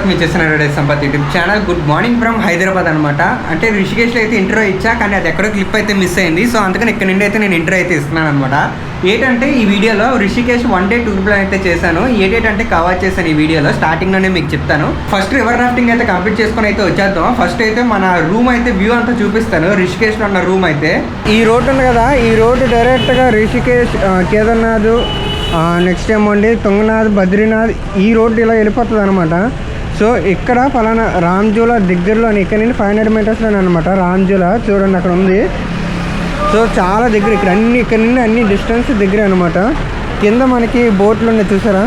మీ చేసిన Sampath YouTube channel. Good morning from Hyderabad అనమాట. అంటే రిషికేష్లో అయితే ఇంటర్వ్యూ ఇచ్చా, కానీ అది ఎక్కడో క్లిప్ అయితే మిస్ అయింది. సో అందుకని ఇక్కడ నుండి అయితే నేను ఇంటర్వ్యూ అయితే ఇస్తున్నాను అనమాట. ఏంటంటే ఈ వీడియోలో రిషికేష్ 1 day టూర్ ప్లాన్ అయితే చేశాను. ఏ డేట్ అంటే కవర్ చేశాను ఈ వీడియోలో. స్టార్టింగ్లోనే మీకు చెప్తాను. ఫస్ట్ రివర్ రాఫ్టింగ్ అయితే కంప్లీట్ చేసుకొని అయితే వచ్చేద్దాం. ఫస్ట్ అయితే మన రూమ్ అయితే వ్యూ అంతా చూపిస్తాను. రిషికేష్లో ఉన్న రూమ్ అయితే ఈ రోడ్ ఉంది కదా, ఈ రోడ్ డైరెక్ట్గా రిషికేష్, కేదార్నాథ్, నెక్స్ట్ ఏమోండి తుంగనాథ్, బద్రీనాథ్, ఈ రోడ్డు ఇలా వెళ్ళిపోతుంది అనమాట. సో ఇక్కడ పలానా రామ్జూలా దగ్గరలో, ఇక్కడ నుండి 500 మీటర్స్లోనే అనమాట రామ్జూలా. చూడండి అక్కడ ఉంది. సో చాలా దగ్గర, ఇక్కడ నుండి అన్ని డిస్టెన్స్ దగ్గర అనమాట. కింద మనకి బోట్లు ఉన్నాయి చూసారా,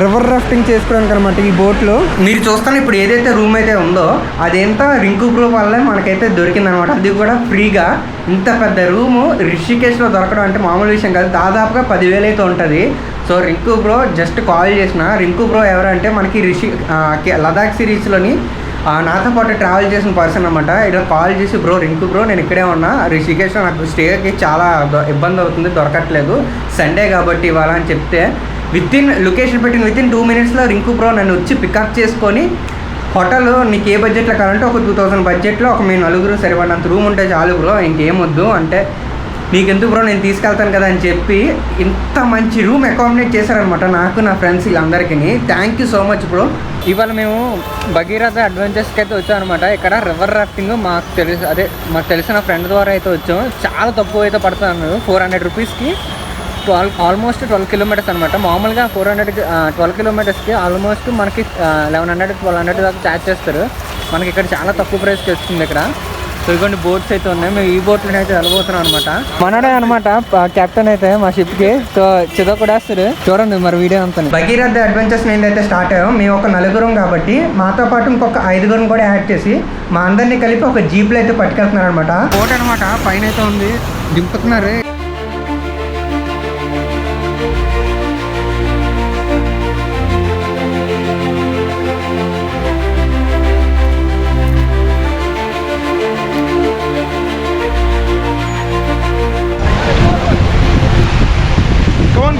రివర్ రాఫ్టింగ్ చేసుకోవడానికి అనమాట ఈ బోట్లో. మీరు చూస్తాను ఇప్పుడు ఏదైతే రూమ్ అయితే ఉందో అదేంత రింకు బ్రో వల్లే మనకైతే దొరికిందనమాట. అది కూడా ఫ్రీగా. ఇంత పెద్ద రూము రిషికేష్లో దొరకడం అంటే మామూలు విషయం కాదు. దాదాపుగా 10,000 అయితే ఉంటుంది. So Rinku bro just call చేసిన. రింకు బ్రో ఎవరంటే మనకి లదాఖ్ సిరీస్లోని నాతో పాటు ట్రావెల్ చేసిన పర్సన్ అనమాట. ఇలా కాల్ చేసి, బ్రో రింకు బ్రో నేను ఇక్కడే ఉన్నా, రిషికేష్లో నాకు స్టేకి చాలా ఇబ్బంది అవుతుంది, దొరకట్లేదు, సండే కాబట్టి ఇవాళ అని చెప్తే లొకేషన్ పెట్టిన విత్ ఇన్ 2 minutesలో రింకు బ్రో నన్ను వచ్చి పికప్ చేసుకొని హోటల్ నీకు ఏ బడ్జెట్లో కావాలంటే ఒక 2000 బడ్జెట్లో ఒక మీ నలుగురు సరిపడినంత రూమ్ ఉంటే చాలు బ్రో, ఇంకేం వద్దు అంటే, నీకెందుకు బ్రో నేను తీసుకెళ్తాను కదా అని చెప్పి ఇంత మంచి రూమ్ అకామిడేట్ చేశారనమాట నాకు, నా ఫ్రెండ్స్ వీళ్ళందరికీ. Thank you so much bro. ఇవాళ మేము భగీరథ అడ్వెంచర్స్కి అయితే వచ్చాం అనమాట. ఇక్కడ రివర్ రాఫ్టింగ్ మాకు తెలిసిన ఫ్రెండ్ ద్వారా అయితే వచ్చాం. చాలా తక్కువ అయితే పడుతుంది, 400 రూపీస్కి ఆల్మోస్ట్ 12 kilometers అనమాట. మామూలుగా 12 kilometersకి ఆల్మోస్ట్ మనకి 1100-1200 దాకా ఛార్జ్ చేస్తారు. మనకి ఇక్కడ చాలా తక్కువ ప్రైస్కి వస్తుంది ఇక్కడ. సో ఇటువంటి బోట్స్ అయితే ఉన్నాయి. మేము ఈ బోట్లో అయితే వెళ్ళబోతున్నాం అనమాట. మనడే అనమాట కెప్టెన్ అయితే మా షిప్కి. సో చిదో కూడా వస్తారు, చూడండి మరి వీడియో అంతా. భగీరథ అడ్వెంచర్స్ నుండి అయితే స్టార్ట్ అయ్యాం. మేము ఒక 4 కాబట్టి మాతో పాటు ఇంకొక 5 కూడా యాడ్ చేసి మా అందరినీ కలిపి ఒక జీప్లో అయితే పట్టుకెళ్తున్నారు అనమాట. బోట్ అనమాట పైన అయితే ఉంది, దింపుతున్నారు.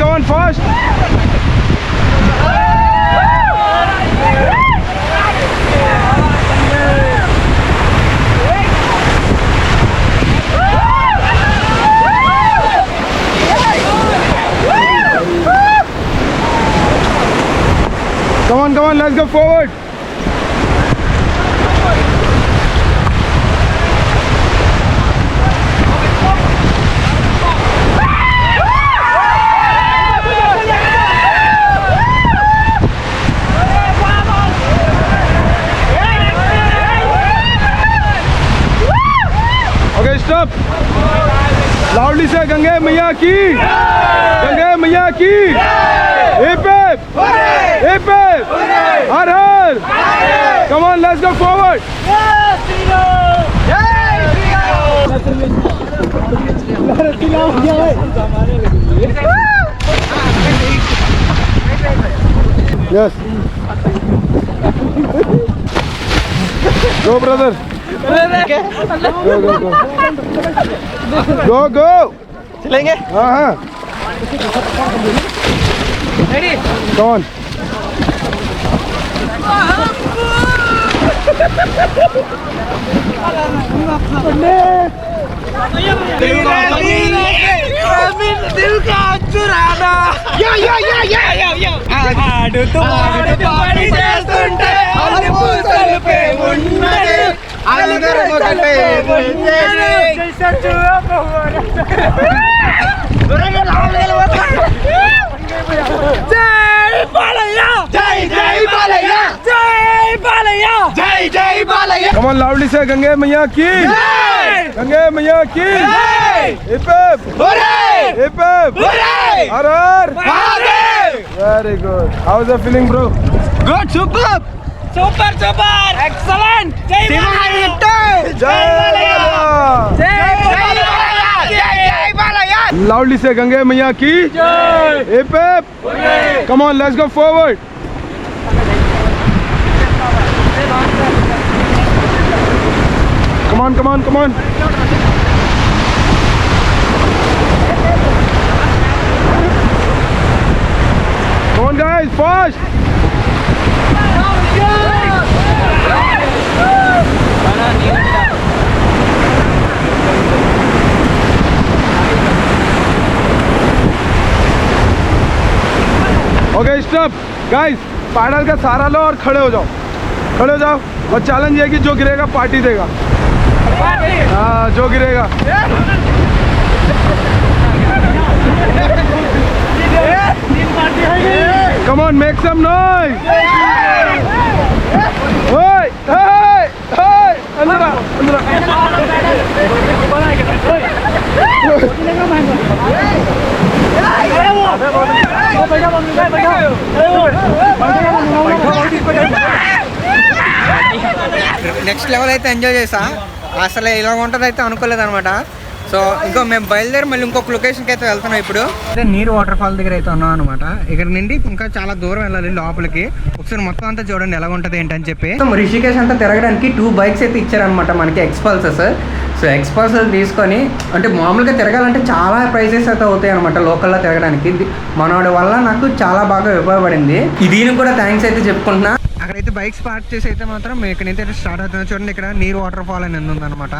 Go on fast. Come on, let's go forward. Stop. Loudly say Gange Maiya ki. Gange Maiya ki. Hip hip. Hip hip. Har har. Come on, let's go forward. Yes. Go brother. Go. चलेंगे? हाँ. Ready? Come on. दिल का चुराना. या. आडू पानी చేస్తుంటే అల్లి పూసలపై ఉన్నది. అలగరు ఒకటే ఉన్నది. జైసచ్చు దొరగా లావలేల వస్తా. జై బాలయ్య. జై బాలయ్య. జై బాలయ్య. జై Balayya. Come on, loudly say Gange Maiya ki. Gange Maiya ki. Hip hip. Hooray. Hip hip. Hooray. Har har. Mahadev. Very good. How's the feeling bro? Good, superb. Super. Excellent. Jai Balayya. Jai Balayya. Loudly say Gange Maiya ki. Jai. Hip hip. Hooray. Come on, let's go forward. Come on. Come on guys, fast! Okay stop guys, paddle का सहारा लो और खड़े हो जाओ, खड़े हो जाओ। और चैलेंज है कि जो गिरेगा पार्टी देगा। हाँ, जो गिरेगा। Come on, make some noise. ओए ओए ओए, अंदर आ, अंदर आ। నెక్స్ట్ లెవెల్ అయితే ఎంజాయ్ చేసా. అసలు ఇలా ఉంటుంది అయితే అనుకోలేదు అనమాట. సో ఇంకో మేము బయలుదేరి మళ్ళీ ఇంకొక లొకేషన్కి అయితే వెళ్తున్నాం. ఇప్పుడు అయితే నీరు వాటర్ ఫాల్ దగ్గర అయితే ఉన్నాం అనమాట. ఇక్కడ నుండి ఇంకా చాలా దూరం వెళ్ళాలి లోపలికి. ఒకసారి మొత్తం అంతా చూడండి ఎలా ఉంటుంది ఏంటని చెప్పి. రిషికేష్ అంతా తిరగడానికి 2 బైక్స్ అయితే ఇచ్చారనమాట మనకి, ఎక్స్పల్సెస్. సో ఎక్స్పల్సెస్ తీసుకొని అంటే మామూలుగా తిరగాలంటే చాలా ప్రైసెస్ అయితే అవుతాయి అనమాట లోకల్లో తిరగడానికి. మనోడి వల్ల నాకు చాలా బాగా ఉపయోగపడింది. దీనికి కూడా థ్యాంక్స్ అయితే చెప్పుకుంటున్నా. అక్కడైతే బైక్స్ పార్క్ చేసి అయితే మాత్రం ఇక్కడ నుంచి అయితే స్టార్ట్ అవుతుంది. చూడండి ఇక్కడ నీరు వాటర్ ఫాల్ అని ఉందన్నమాట.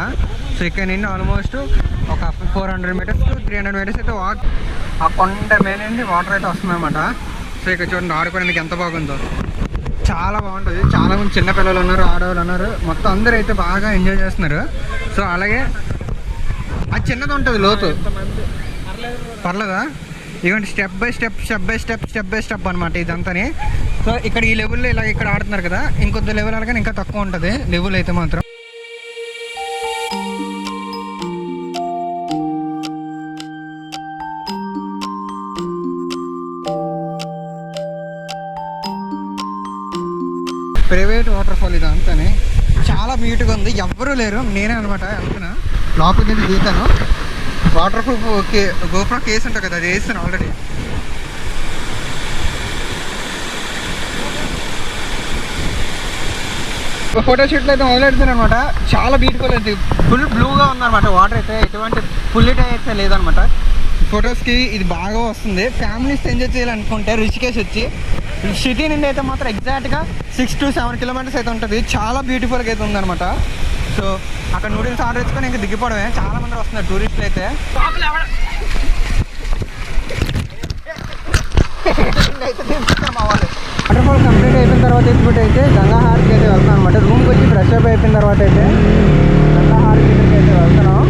సో ఇక్కడ నుండి ఆల్మోస్ట్ ఒక 400 మీటర్స్ టు 300 మీటర్స్ అయితే వాక్ ఆ కొండ మీద నుండి వాటర్ అయితే వస్తుందన్నమాట. సో ఇక్కడ చూడండి ఆడుకోవడానికి ఎంత బాగుందో, చాలా బాగుంటుంది. చాలా మంది చిన్నపిల్లలు ఉన్నారు, ఆడవాళ్ళు ఉన్నారు, మొత్తం అందరూ అయితే బాగా ఎంజాయ్ చేస్తున్నారు. సో అలాగే అది చిన్నది ఉంటుంది లోతు, పర్లేదా? ఇవ్వండి స్టెప్ బై స్టెప్ అనమాట ఇదంతాని. సో ఇక్కడ ఈ లెవెల్లో ఇలా ఇక్కడ ఆడుతున్నారు కదా, ఇంకొద్ది లెవెల్ అలాగే ఇంకా తక్కువ ఉంటుంది లెవెల్ అయితే మాత్రం. ప్రైవేట్ వాటర్ ఫాల్ ఇది అంతానే, చాలా బ్యూటీగా ఉంది. ఎవ్వరూ లేరు, నేనే అనమాట వెళ్తున్నా. లోపలికి వెళ్ళి దిగుతాను. వాటర్ ప్రూఫ్ గోప్రో కేసు ఉంటుంది కదా, అది వేస్తాను ఆల్రెడీ. ఫోటో షూట్లు అయితే మొదలెడుతాను అనమాట. చాలా బ్యూటిఫుల్ అయితే, ఫుల్ బ్లూగా ఉందన్నమాట వాటర్ అయితే, ఎటువంటి పుల్లిట్ అయితే లేదనమాట. ఫొటోస్కి ఇది బాగా వస్తుంది. ఫ్యామిలీస్ ఎంజాయ్ చేయాలనుకుంటే రిషికేష్ వచ్చి సిటీ నుండి అయితే మాత్రం ఎగ్జాక్ట్గా 6 to 7 కిలోమీటర్స్ అయితే ఉంటుంది. చాలా బ్యూటిఫుల్గా అయితే ఉందన్నమాట. సో అక్కడ నూడిల్స్ ఆర్డర్ చేసుకొని ఇంకా దిగిపోవడమే. చాలా మంది వస్తున్నారు టూరిస్టులు అయితే. మా వాళ్ళు వాటర్ ఫాల్ కంప్లీట్ అయిపోయిన తర్వాత అయితే గంగాహారకి అయితే వెళ్తాం అనమాట. రూమ్కి వచ్చి ఫ్రెష్ అప్ అయిపోయిన తర్వాత అయితే గంగాహారకి అయితే వెళ్తున్నాం.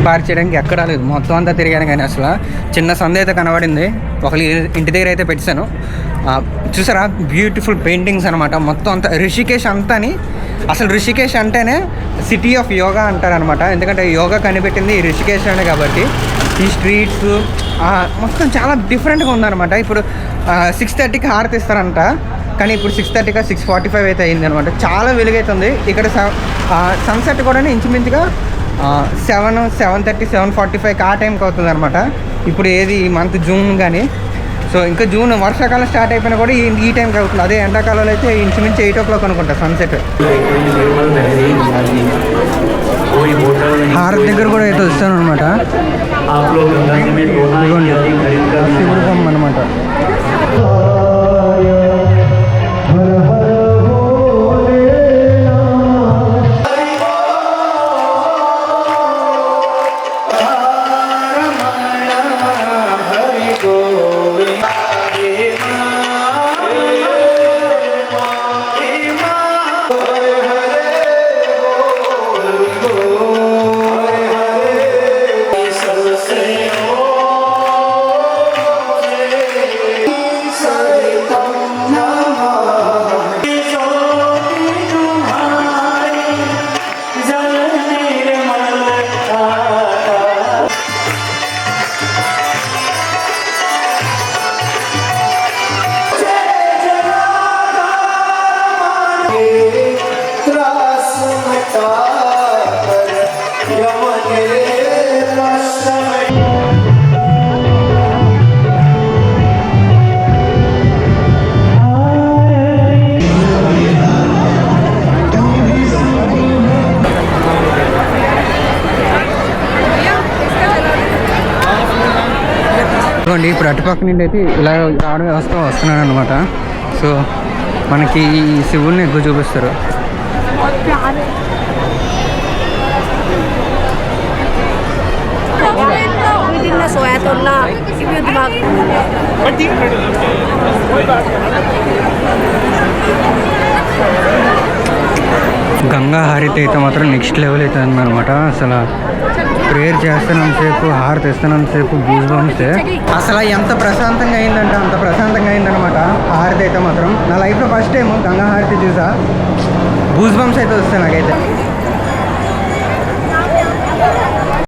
పార్క్ చేయడానికి ఎక్కడా లేదు, మొత్తం అంతా తిరిగాను కానీ అసలు చిన్న సందే అయితే కనబడింది. ఒకరి ఇంటి దగ్గర అయితే పెట్టాను. చూసారా బ్యూటిఫుల్ పెయింటింగ్స్ అనమాట. మొత్తం అంతా రిషికేష్ అంతాని. అసలు రిషికేష్ అంటేనే సిటీ ఆఫ్ యోగా అంటారనమాట. ఎందుకంటే యోగా కనిపెట్టింది ఈ రిషికేష్లోనే కాబట్టి. ఈ స్ట్రీట్స్ మొత్తం చాలా డిఫరెంట్గా ఉందన్నమాట. ఇప్పుడు 6:30కి హారతి ఇస్తారంట, కానీ ఇప్పుడు 6:30గా 6:45 అయితే అయింది అనమాట. చాలా వెలుగైతుంది ఇక్కడ. సన్సెట్ కూడా ఇంచుమించుగా 7:30 7:45 ఆ టైంకి అవుతుంది అనమాట. ఇప్పుడు ఏది ఈ మంత్ జూన్ కానీ. సో ఇంకా జూన్ వర్షాకాలం స్టార్ట్ అయిపోయినా కూడా ఈ టైంకి అవుతుంది. అదే ఎండాకాలంలో అయితే ఇంచుమించు 8 o'clock అనుకుంటా సన్సెట్. హారతి దగ్గర కూడా అయితే వస్తాను అనమాట. శివుడు బొమ్మ అనమాట. చూడండి ఇప్పుడు అటుపక్క నుండి అయితే ఇలా వస్తున్నాను అనమాట. సో మనకి ఈ శివుల్ని ఎక్కువ చూపిస్తారు. सुनना क्योंकि दिमाग గంగా హారతి అయితే మాత్రం నెక్స్ట్ లెవెల్ అయితే ఉందన్నమాట. అసలు ప్రేయర్ చేస్తున్నంతసేపు హారతి ఇస్తున్నంతసేపు గూస్ బంప్స్. అసలు ఎంత ప్రశాంతంగా అయిందంటే అంత ప్రశాంతంగా అయిందనమాట హారతి అయితే మాత్రం. నా లైఫ్లో ఫస్ట్ టైం గంగా హారతి చూసా. గూస్ బంప్స్ అయితే వస్తాయి నాకైతే.